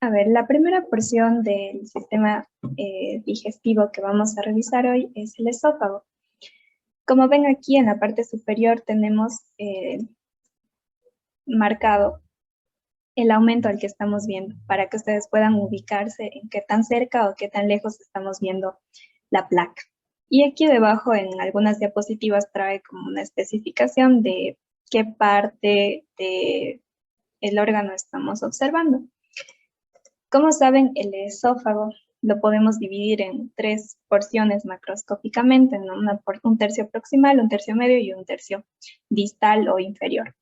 A ver, la primera porción del sistema digestivo que vamos a revisar hoy es el esófago. Como ven aquí en la parte superior tenemos marcado el aumento al que estamos viendo para que ustedes puedan ubicarse en qué tan cerca o qué tan lejos estamos viendo la placa. Y aquí debajo en algunas diapositivas trae como una especificación de qué parte del órgano estamos observando. Como saben, el esófago lo podemos dividir en tres porciones macroscópicamente, ¿no? Un tercio proximal, un tercio medio y un tercio distal o inferior.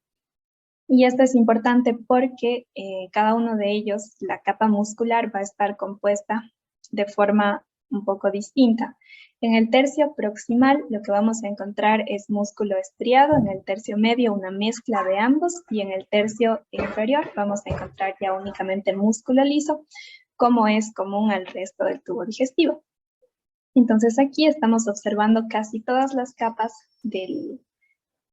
Y esto es importante porque cada uno de ellos, la capa muscular va a estar compuesta de forma un poco distinta. En el tercio proximal lo que vamos a encontrar es músculo estriado, en el tercio medio una mezcla de ambos y en el tercio inferior vamos a encontrar ya únicamente músculo liso, como es común al resto del tubo digestivo. Entonces aquí estamos observando casi todas las capas del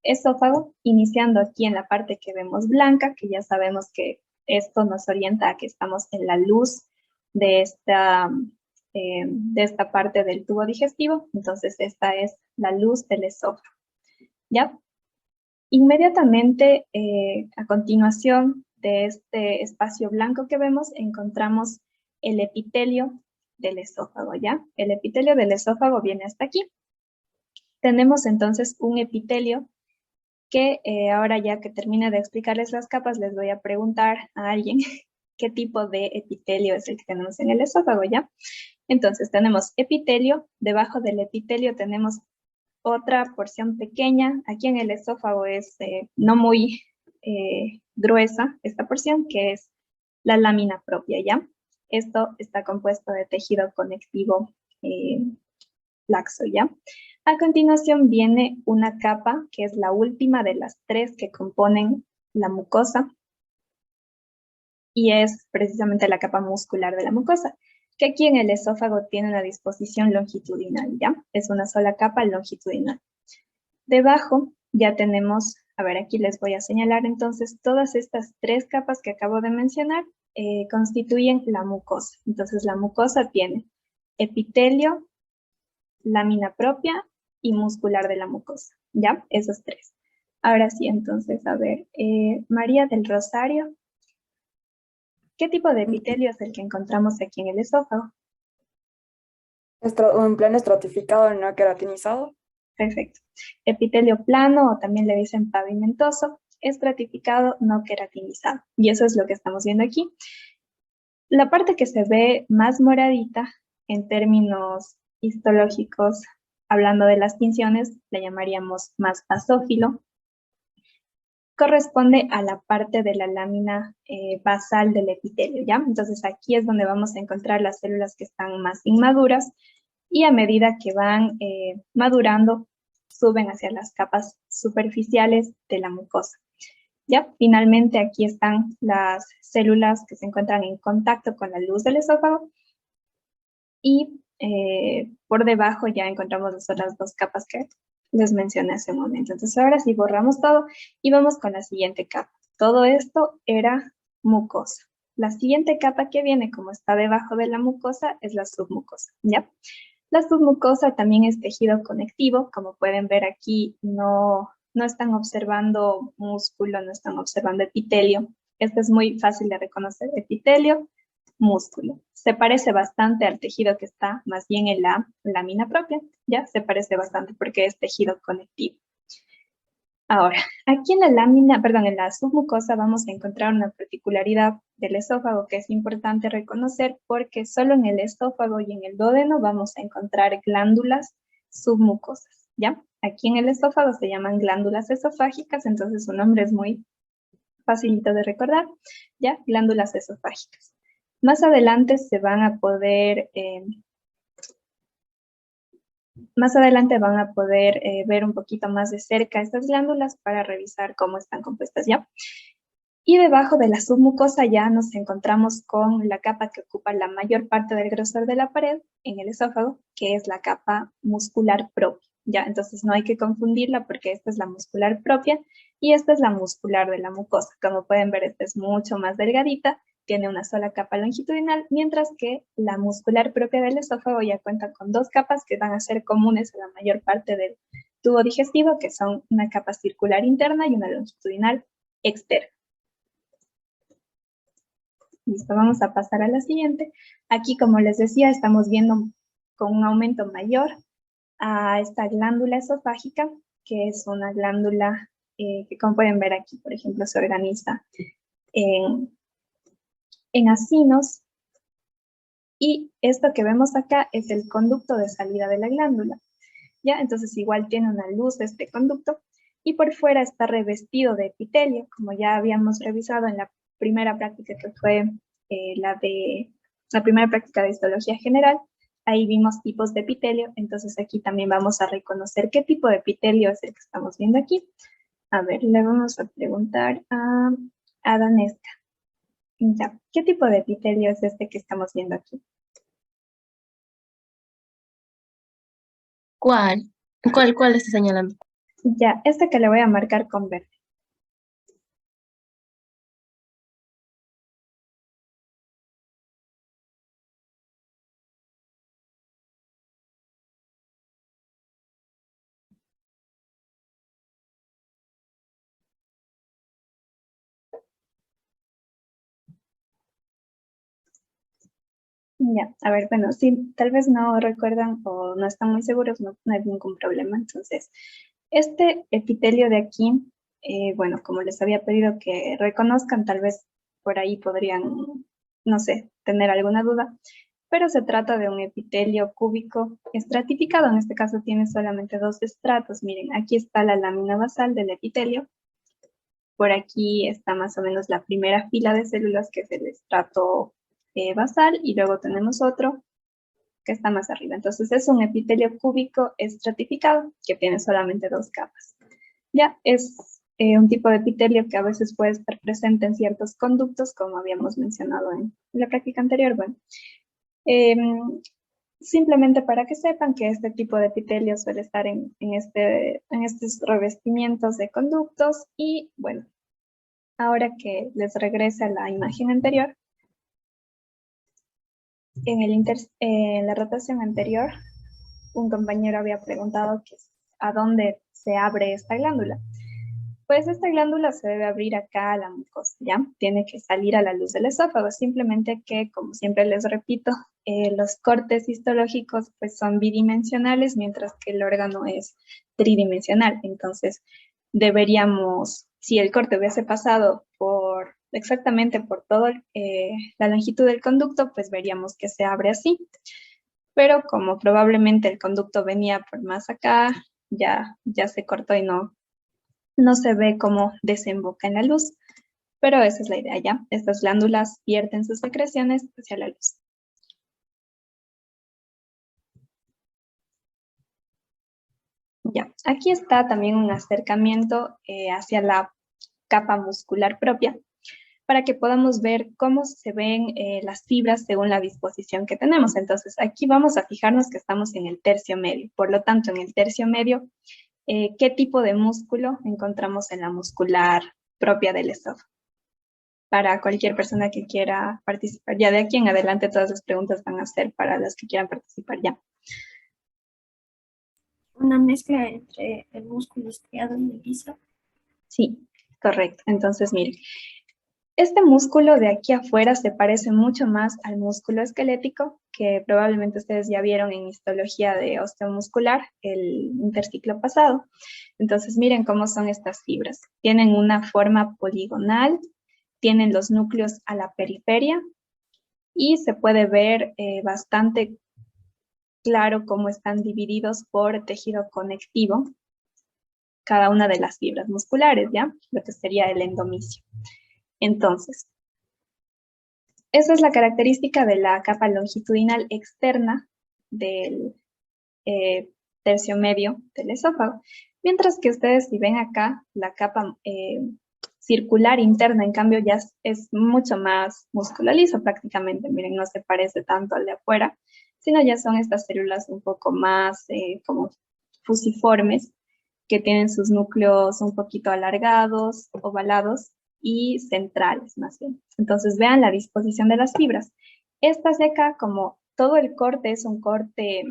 esófago, iniciando aquí en la parte que vemos blanca, que ya sabemos que esto nos orienta a que estamos en la luz de esta parte del tubo digestivo. Entonces esta es la luz del esófago, ¿ya? Inmediatamente a continuación de este espacio blanco que vemos, encontramos el epitelio del esófago, ¿ya? El epitelio del esófago viene hasta aquí. Tenemos entonces un epitelio que ahora ya que termine de explicarles las capas, les voy a preguntar a alguien qué tipo de epitelio es el que tenemos en el esófago, ¿ya? Entonces tenemos epitelio, debajo del epitelio tenemos otra porción pequeña, aquí en el esófago es no muy gruesa esta porción, que es la lámina propia, ¿ya? Esto está compuesto de tejido conectivo laxo, ¿ya? A continuación viene una capa, que es la última de las tres que componen la mucosa, y es precisamente la capa muscular de la mucosa, que aquí en el esófago tiene una disposición longitudinal, ¿ya? Es una sola capa longitudinal. Debajo ya tenemos, a ver, aquí les voy a señalar entonces, todas estas tres capas que acabo de mencionar constituyen la mucosa. Entonces la mucosa tiene epitelio, lámina propia y muscular de la mucosa, ¿ya? Esos tres. Ahora sí, entonces, a ver, María del Rosario, ¿qué tipo de epitelio es el que encontramos aquí en el esófago? En plan estratificado, no queratinizado. Perfecto. Epitelio plano, o también le dicen pavimentoso, estratificado, no queratinizado. Y eso es lo que estamos viendo aquí. La parte que se ve más moradita, en términos histológicos, hablando de las tinciones, le llamaríamos más basófilo, corresponde a la parte de la lámina basal del epitelio, ¿ya? Entonces aquí es donde vamos a encontrar las células que están más inmaduras y a medida que van madurando, suben hacia las capas superficiales de la mucosa. ¿Ya? Finalmente aquí están las células que se encuentran en contacto con la luz del esófago y por debajo ya encontramos las otras dos capas que les mencioné hace un momento. Entonces ahora sí borramos todo y vamos con la siguiente capa. Todo esto era mucosa. La siguiente capa que viene, como está debajo de la mucosa, es la submucosa, ¿ya? La submucosa también es tejido conectivo. Como pueden ver aquí, no están observando músculo, no están observando epitelio. Esto es muy fácil de reconocer, epitelio, músculo. Se parece bastante al tejido que está más bien en la lámina propia, ¿ya? Se parece bastante porque es tejido conectivo. Ahora, aquí en la lámina, perdón, en la submucosa vamos a encontrar una particularidad del esófago que es importante reconocer porque solo en el esófago y en el duodeno vamos a encontrar glándulas submucosas, ¿ya? Aquí en el esófago se llaman glándulas esofágicas, entonces su nombre es muy facilito de recordar, ¿ya? Glándulas esofágicas. Más adelante se van a poder ver un poquito más de cerca estas glándulas para revisar cómo están compuestas, ¿ya? Y debajo de la submucosa ya nos encontramos con la capa que ocupa la mayor parte del grosor de la pared en el esófago, que es la capa muscular propia, ¿ya? Entonces no hay que confundirla porque esta es la muscular propia y esta es la muscular de la mucosa. Como pueden ver, esta es mucho más delgadita tiene una sola capa longitudinal, mientras que la muscular propia del esófago ya cuenta con 2 capas que van a ser comunes a la mayor parte del tubo digestivo, que son una capa circular interna y una longitudinal externa. Listo, vamos a pasar a la siguiente. Aquí, como les decía, estamos viendo con un aumento mayor a esta glándula esofágica, que es una glándula que, como pueden ver aquí, por ejemplo, se organiza en acinos, y esto que vemos acá es el conducto de salida de la glándula, ¿ya? Entonces igual tiene una luz este conducto, y por fuera está revestido de epitelio, como ya habíamos revisado en la primera práctica, que fue la primera práctica de histología general. Ahí vimos tipos de epitelio, entonces aquí también vamos a reconocer qué tipo de epitelio es el que estamos viendo aquí. A ver, le vamos a preguntar a Danesca. Ya, ¿qué tipo de epitelio es este que estamos viendo aquí? ¿Cuál? ¿Cuál está señalando? Ya, este que le voy a marcar con verde. Ya, a ver, bueno, si tal vez no recuerdan o no están muy seguros, no hay ningún problema. Entonces, este epitelio de aquí, bueno, como les había pedido que reconozcan, tal vez por ahí podrían, no sé, tener alguna duda, pero se trata de un epitelio cúbico estratificado. En este caso tiene solamente 2 estratos. Miren, aquí está la lámina basal del epitelio. Por aquí está más o menos la primera fila de células, que es el estrato basal, y luego tenemos otro que está más arriba. Entonces es un epitelio cúbico estratificado que tiene solamente 2 capas. Ya es un tipo de epitelio que a veces puede estar presente en ciertos conductos, como habíamos mencionado en la práctica anterior. Bueno, simplemente para que sepan que este tipo de epitelio suele estar en estos revestimientos de conductos. Y bueno, ahora que les regrese a la imagen anterior, en la rotación anterior, un compañero había preguntado que a dónde se abre esta glándula. Pues esta glándula se debe abrir acá a la mucosa, ¿ya? Tiene que salir a la luz del esófago, simplemente que, como siempre les repito, los cortes histológicos pues son bidimensionales, mientras que el órgano es tridimensional. Entonces, deberíamos, si el corte hubiese pasado exactamente por toda la longitud del conducto, pues veríamos que se abre así. Pero como probablemente el conducto venía por más acá, ya se cortó y no se ve cómo desemboca en la luz, pero esa es la idea, ¿ya? Estas glándulas vierten sus secreciones hacia la luz. Ya, aquí está también un acercamiento hacia la capa muscular propia, para que podamos ver cómo se ven las fibras según la disposición que tenemos. Entonces, aquí vamos a fijarnos que estamos en el tercio medio. Por lo tanto, en el tercio medio, ¿qué tipo de músculo encontramos en la muscular propia del esófago? Para cualquier persona que quiera participar. Ya de aquí en adelante todas las preguntas van a ser para las que quieran participar ya. Una mezcla entre el músculo estriado y el liso. Sí, correcto. Entonces, miren, este músculo de aquí afuera se parece mucho más al músculo esquelético, que probablemente ustedes ya vieron en histología de osteomuscular el interciclo pasado. Entonces, miren cómo son estas fibras. Tienen una forma poligonal, tienen los núcleos a la periferia, y se puede ver bastante claro cómo están divididos por tejido conectivo cada una de las fibras musculares, ¿ya? Lo que sería el endomisio. Entonces, esa es la característica de la capa longitudinal externa del tercio medio del esófago. Mientras que ustedes, si ven acá, la capa circular interna, en cambio, ya es mucho más musculalizo prácticamente. Miren, no se parece tanto al de afuera, sino ya son estas células un poco más como fusiformes, que tienen sus núcleos un poquito alargados, ovalados, y centrales, más bien. Entonces, vean la disposición de las fibras. Estas de acá, como todo el corte es un corte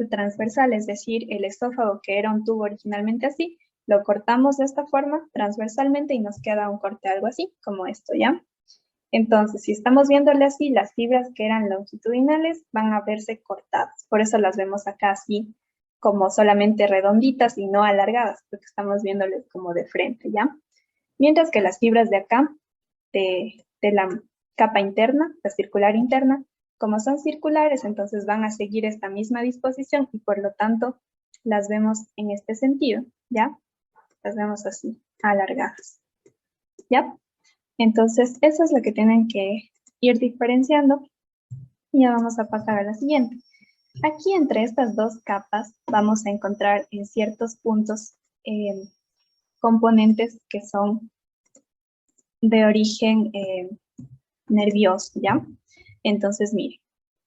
transversal, es decir, el esófago, que era un tubo originalmente así, lo cortamos de esta forma transversalmente y nos queda un corte algo así, como esto, ¿ya? Entonces, si estamos viéndole así, las fibras que eran longitudinales van a verse cortadas. Por eso las vemos acá así, como solamente redonditas y no alargadas, porque estamos viéndoles como de frente, ¿ya? Mientras que las fibras de acá, de la capa interna, la circular interna, como son circulares, entonces van a seguir esta misma disposición y por lo tanto las vemos en este sentido, ¿ya? Las vemos así, alargadas, ¿ya? Entonces, eso es lo que tienen que ir diferenciando. Y ya vamos a pasar a la siguiente. Aquí entre estas dos capas vamos a encontrar en ciertos puntos componentes que son de origen nervioso, ¿ya? Entonces, miren,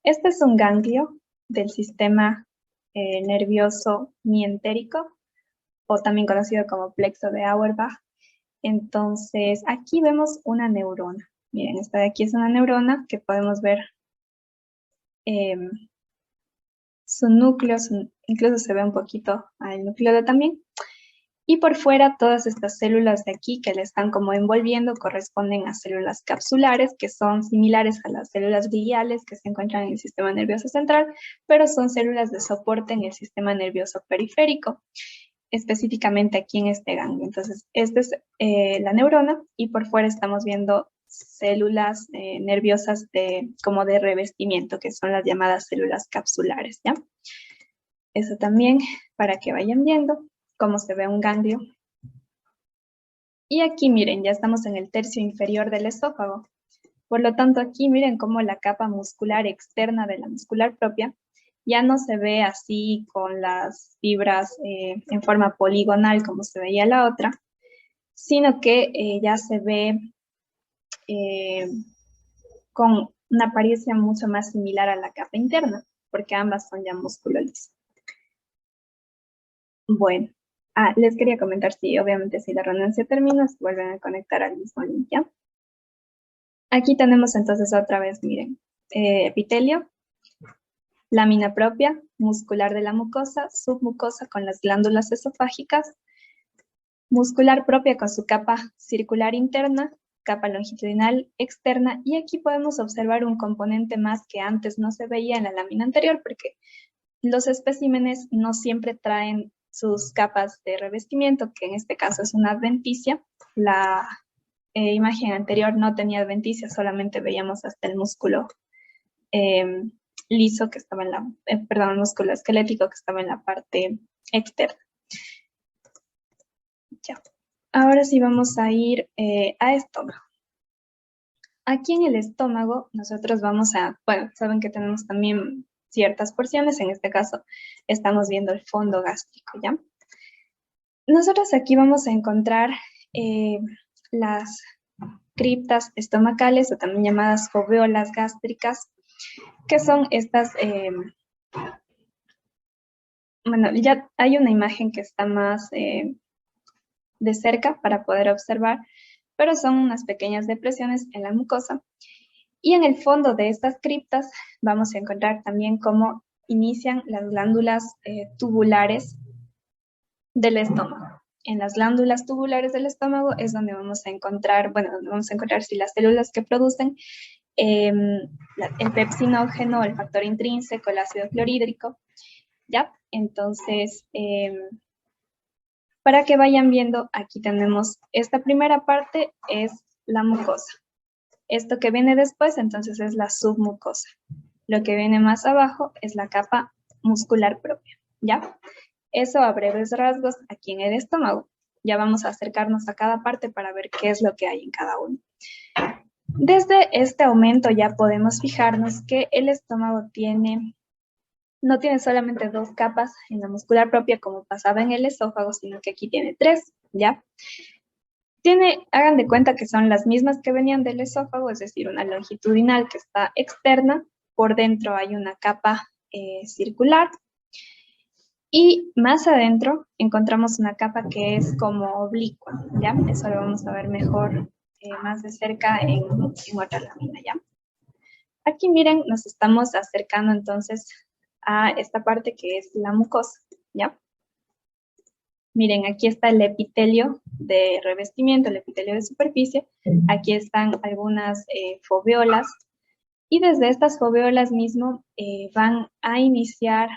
este es un ganglio del sistema nervioso mientérico, o también conocido como plexo de Auerbach. Entonces, aquí vemos una neurona. Miren, esta de aquí es una neurona que podemos ver su núcleo, incluso se ve un poquito al núcleo también. Y por fuera, todas estas células de aquí que le están como envolviendo corresponden a células capsulares, que son similares a las células gliales que se encuentran en el sistema nervioso central, pero son células de soporte en el sistema nervioso periférico, específicamente aquí en este ganglio. Entonces, esta es la neurona y por fuera estamos viendo células nerviosas como de revestimiento, que son las llamadas células capsulares, ¿ya? Eso también para que vayan viendo cómo se ve un ganglio. Y aquí miren, ya estamos en el tercio inferior del esófago. Por lo tanto, aquí miren cómo la capa muscular externa de la muscular propia ya no se ve así con las fibras en forma poligonal como se veía la otra, sino que ya se ve con una apariencia mucho más similar a la capa interna, porque ambas son ya músculo liso. Bueno, les quería comentar, si obviamente si la reunión se termina, se vuelven a conectar al mismo link, ¿ya? Aquí tenemos entonces otra vez, miren, epitelio, lámina propia, muscular de la mucosa, submucosa con las glándulas esofágicas, muscular propia con su capa circular interna, capa longitudinal externa, y aquí podemos observar un componente más que antes no se veía en la lámina anterior, porque los especímenes no siempre traen sus capas de revestimiento, que en este caso es una adventicia. La imagen anterior no tenía adventicia, solamente veíamos hasta el músculo liso que estaba en la, perdón, el músculo esquelético que estaba en la parte externa. Ya. Ahora sí vamos a ir a estómago. Aquí en el estómago nosotros vamos a, bueno, saben que tenemos también ciertas porciones, en este caso estamos viendo el fondo gástrico, ¿ya? Nosotros aquí vamos a encontrar las criptas estomacales o también llamadas foveolas gástricas, que son estas, bueno, ya hay una imagen que está más de cerca para poder observar, pero son unas pequeñas depresiones en la mucosa. Y en el fondo de estas criptas vamos a encontrar también cómo inician las glándulas tubulares del estómago. En las glándulas tubulares del estómago es donde vamos a encontrar, bueno, donde vamos a encontrar si las células que producen el pepsinógeno, el factor intrínseco, el ácido clorhídrico, ¿ya? Entonces, para que vayan viendo, aquí tenemos esta primera parte, es la mucosa. Esto que viene después, entonces, es la submucosa. Lo que viene más abajo es la capa muscular propia, ¿ya? Eso a breves rasgos aquí en el estómago. Ya vamos a acercarnos a cada parte para ver qué es lo que hay en cada uno. Desde este aumento ya podemos fijarnos que el estómago no tiene solamente dos capas en la muscular propia como pasaba en el esófago, sino que aquí tiene tres, ¿ya? Hagan de cuenta que son las mismas que venían del esófago, es decir, una longitudinal que está externa, por dentro hay una capa circular, Y más adentro encontramos una capa que es como oblicua, ¿ya? Eso lo vamos a ver mejor, más de cerca en otra lámina, ¿ya? Aquí miren, nos estamos acercando entonces a esta parte que es la mucosa, ¿ya? Miren, aquí está el epitelio de revestimiento, el epitelio de superficie. Aquí están algunas foveolas. Y desde estas foveolas mismo van a iniciar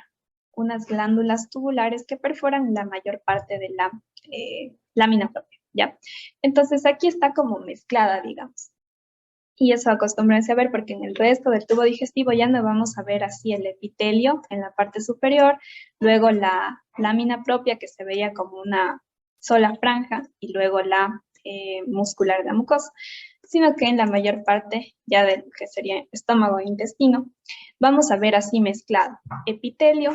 unas glándulas tubulares que perforan la mayor parte de la lámina propia, ¿ya? Entonces aquí está como mezclada, digamos. Y eso acostúmbrense a ver porque en el resto del tubo digestivo ya no vamos a ver así el epitelio en la parte superior, luego la lámina propia que se veía como una sola franja y luego la muscular de la mucosa, sino que en la mayor parte ya de lo que sería estómago e intestino, vamos a ver así mezclado epitelio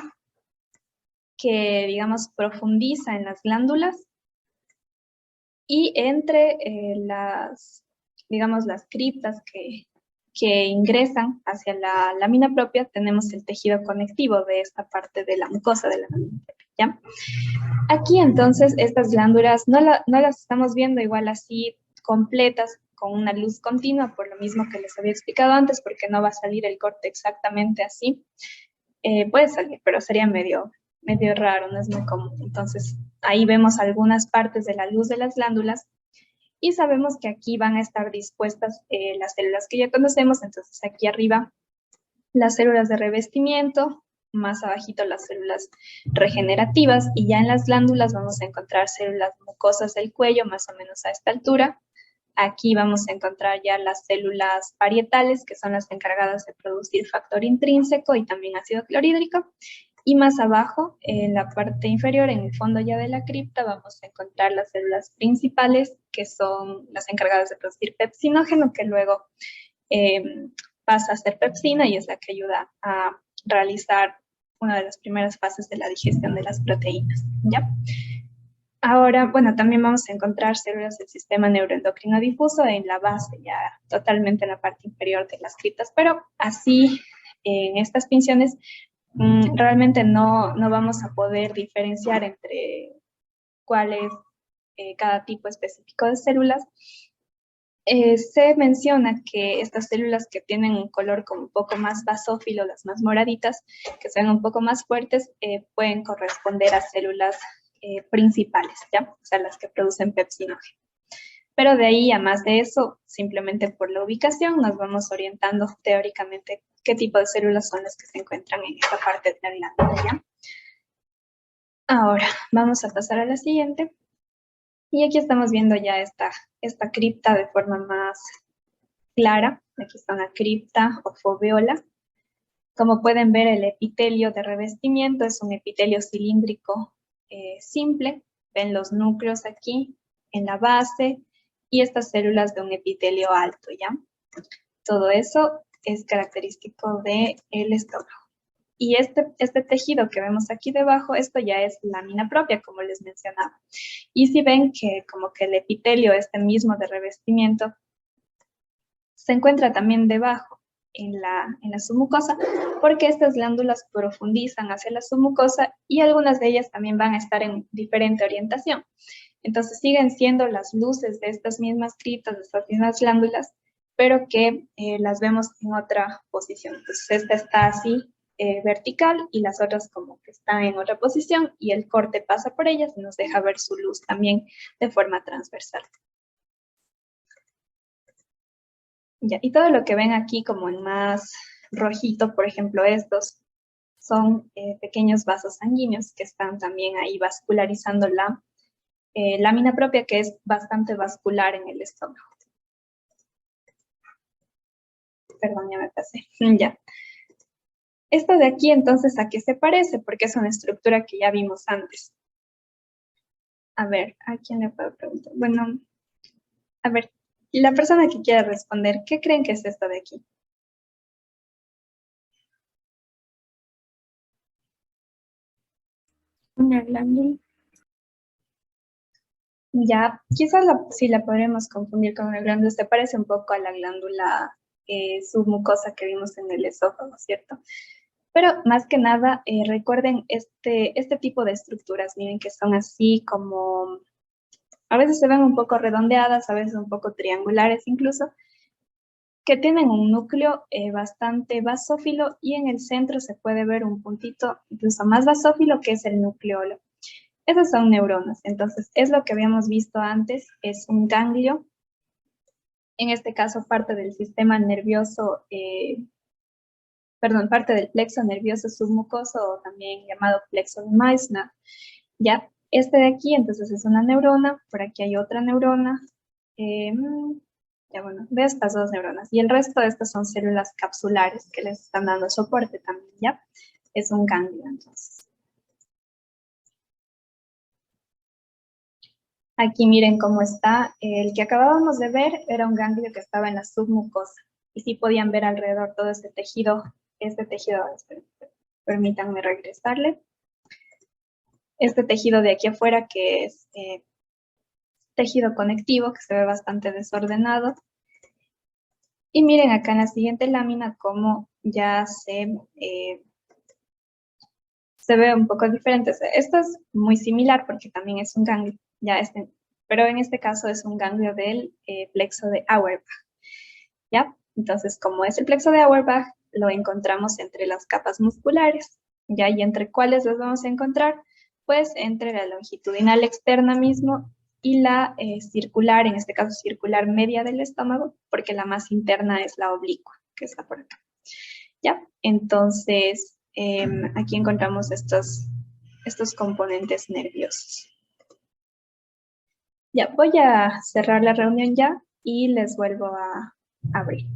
que digamos profundiza en las glándulas y entre digamos, las criptas que ingresan hacia la lámina propia, tenemos el tejido conectivo de esta parte de la mucosa de la lámina propia, ¿ya? Aquí entonces estas glándulas no las estamos viendo igual así completas con una luz continua, por lo mismo que les había explicado antes, porque no va a salir el corte exactamente así. Puede salir, pero sería medio raro, no es muy común. Entonces ahí vemos algunas partes de la luz de las glándulas y sabemos que aquí van a estar dispuestas las células que ya conocemos. Entonces aquí arriba las células de revestimiento, más abajito las células regenerativas y ya en las glándulas vamos a encontrar células mucosas del cuello más o menos a esta altura. Aquí vamos a encontrar ya las células parietales, que son las encargadas de producir factor intrínseco y también ácido clorhídrico. Y más abajo, en la parte inferior, en el fondo ya de la cripta, vamos a encontrar las células principales, que son las encargadas de producir pepsinógeno, que luego pasa a ser pepsina y es la que ayuda a realizar una de las primeras fases de la digestión de las proteínas, ¿ya? Ahora, bueno, también vamos a encontrar células del sistema neuroendocrino difuso en la base, ya totalmente en la parte inferior de las criptas, pero así en estas pinciones realmente no vamos a poder diferenciar entre cuál es cada tipo específico de células. Se menciona que estas células que tienen un color como un poco más basófilo, las más moraditas, que son un poco más fuertes, pueden corresponder a células principales, ¿ya? O sea, las que producen pepsinógeno. Pero de ahí a más de eso, simplemente por la ubicación, nos vamos orientando teóricamente qué tipo de células son las que se encuentran en esta parte de la glándula, ¿ya? Ahora, vamos a pasar a la siguiente. Y aquí estamos viendo ya esta cripta de forma más clara. Aquí está una cripta o foveola. Como pueden ver, el epitelio de revestimiento es un epitelio cilíndrico simple. Ven los núcleos aquí en la base y estas células de un epitelio alto, ¿ya? Todo eso es característico del estómago. Y este tejido que vemos aquí debajo, esto ya es lámina propia, como les mencionaba. Y si ven que como que el epitelio, este mismo de revestimiento, se encuentra también debajo en la submucosa, porque estas glándulas profundizan hacia la submucosa y algunas de ellas también van a estar en diferente orientación. Entonces siguen siendo las luces de estas mismas criptas, de estas mismas glándulas, pero que las vemos en otra posición. Entonces esta está así, vertical y las otras como que están en otra posición y el corte pasa por ellas y nos deja ver su luz también de forma transversal. Ya, y todo lo que ven aquí como en más rojito, por ejemplo, estos son pequeños vasos sanguíneos que están también ahí vascularizando la lámina propia, que es bastante vascular en el estómago. Perdón, ya me pasé. Ya. Esto de aquí, entonces, ¿a qué se parece? Porque es una estructura que ya vimos antes. A ver, ¿a quién le puedo preguntar? Bueno, a ver, la persona que quiera responder, ¿qué creen que es esto de aquí? Una glándula. Ya, quizás sí la podremos confundir con una glándula. Se parece un poco a la glándula submucosa que vimos en el esófago, ¿cierto? Pero más que nada, recuerden este tipo de estructuras, miren que son así como, a veces se ven un poco redondeadas, a veces un poco triangulares incluso, que tienen un núcleo bastante basófilo y en el centro se puede ver un puntito incluso más basófilo que es el nucleolo. Esas son neuronas, entonces es lo que habíamos visto antes, es un ganglio, en este caso parte del sistema nervioso, parte del plexo nervioso submucoso o también llamado plexo de Meissner. Ya, este de aquí entonces es una neurona, por aquí hay otra neurona, ya bueno, de estas dos neuronas, y el resto de estas son células capsulares que les están dando soporte también, ¿ya? Es un ganglio entonces. Aquí miren cómo está, el que acabábamos de ver era un ganglio que estaba en la submucosa, y sí podían ver alrededor todo este tejido, permítanme regresarle, este tejido de aquí afuera que es tejido conectivo, que se ve bastante desordenado. Y miren acá en la siguiente lámina cómo ya se ve un poco diferente. O sea, esto es muy similar porque también es un ganglio, pero en este caso es un ganglio del plexo de Auerbach, ¿ya? Entonces, como es el plexo de Auerbach, lo encontramos entre las capas musculares, ¿ya? ¿Y entre cuáles los vamos a encontrar? Pues entre la longitudinal externa mismo y la circular, en este caso circular media del estómago, porque la más interna es la oblicua, que está por acá, ¿ya? Entonces, aquí encontramos estos componentes nerviosos. Ya, voy a cerrar la reunión ya y les vuelvo a abrir.